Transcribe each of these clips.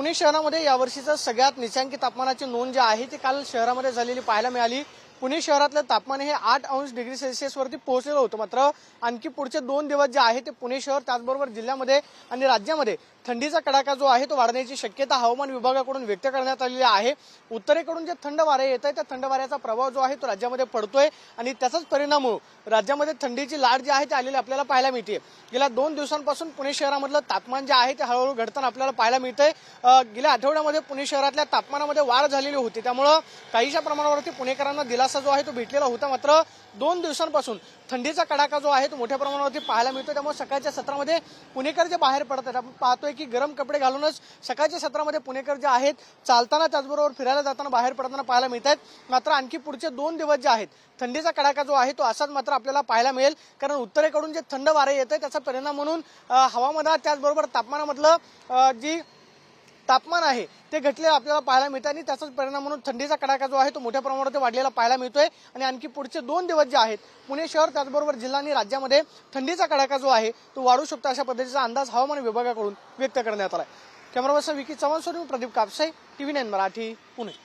पुणे शहरामध्ये यावर्षीचं सगळ्यात निचांकी तापमानाची नोंद जी आहे ती काल शहरामध्ये झालेली पाहायला मिळाली। पुणे शहरातलं तापमान हे 8 अंश डिग्री सेल्सिअस वरती पोहोचलेलं होतं। मात्र आणखी पुढचे 2 दिवस जे आहे ते पुणे शहर त्याचबरोबर जिल्ह्यामध्ये आणि राज्यामध्ये थंडीचा कडाका जो आहे तो वाढण्याची शक्यता हवामान विभागाकडून व्यक्त करण्यात आलेली आहे। उत्तरेकडून जे थंड वारे येत आहे त्या थंड वाऱ्याचा प्रभाव जो आहे तो राज्यामध्ये पडतोय आणि त्याचाच परिणाम राज्यामध्ये थंडीची लाट जी आहे ती आलेली आपल्याला पाहायला मिळते। गेल्या 2 दिवसांपासून पुणे शहरामधलं तापमान जे आहे ते हळूहळू घटताना आपल्याला पाहायला मिळतंय। गेल्या आठवड्यामध्ये पुणे शहरातल्या तापमानामध्ये वाढ झालेली होती, त्यामुळे काहीशा प्रमाणावरती पुणेकरांना दिलासा जो आहे तो भेटलेला होता। मात्र 2 दिवसांपासून थंडीचा कडाका जो आहे तो मोठ्या प्रमाणावरती पाहायला मिळतोय। त्यामुळे सकाळच्या सत्रामध्ये पुणेकर जे बाहेर पडत आहेत, आपण पाहतोय की गरम कपडे घालूनच सकाळच्या सत्रामध्ये पुणेकर जे आहेत चालताना त्याचबरोबर फिरायला जाताना बाहेर पडताना पाहायला मिळत आहेत। मात्र आणखी पुढचे 2 दिवस जे आहेत थंडीचा कडाका जो आहे तो असाच मात्र आपल्याला पाहायला मिळेल, कारण उत्तरेकडून जे थंड वारे येत आहे त्याचा परिणाम म्हणून हवामानात त्याचबरोबर तापमानामधलं जी तापमान आहे ते घटलेलं आपल्याला पाहायला मिळतं आणि त्याचाच परिणाम म्हणून थंडीचा कडाका जो आहे तो मोठ्या प्रमाणावर वाढलेला पाहायला मिळतोय। आणि आणखी पुढचे 2 दिवस जे आहेत पुणे शहर त्याचबरोबर जिल्हा आणि राज्यामध्ये थंडीचा कडाका जो आहे तो वाढू शकतो अशा पद्धतीचा अंदाज हवामान विभागाकडून व्यक्त करण्यात आलाय। कॅमेरा पर्सन विकी चव्हाण सोबत प्रदीप कापसे, TV9 मराठी, पुणे।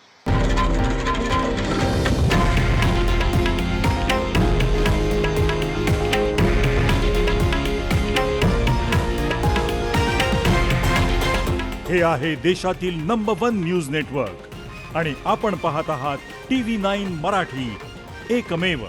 हे आहे देशातील नंबर 1 न्यूज नेटवर्क आणि आपण पाहत आहात TV9 मराठी, एकमेव।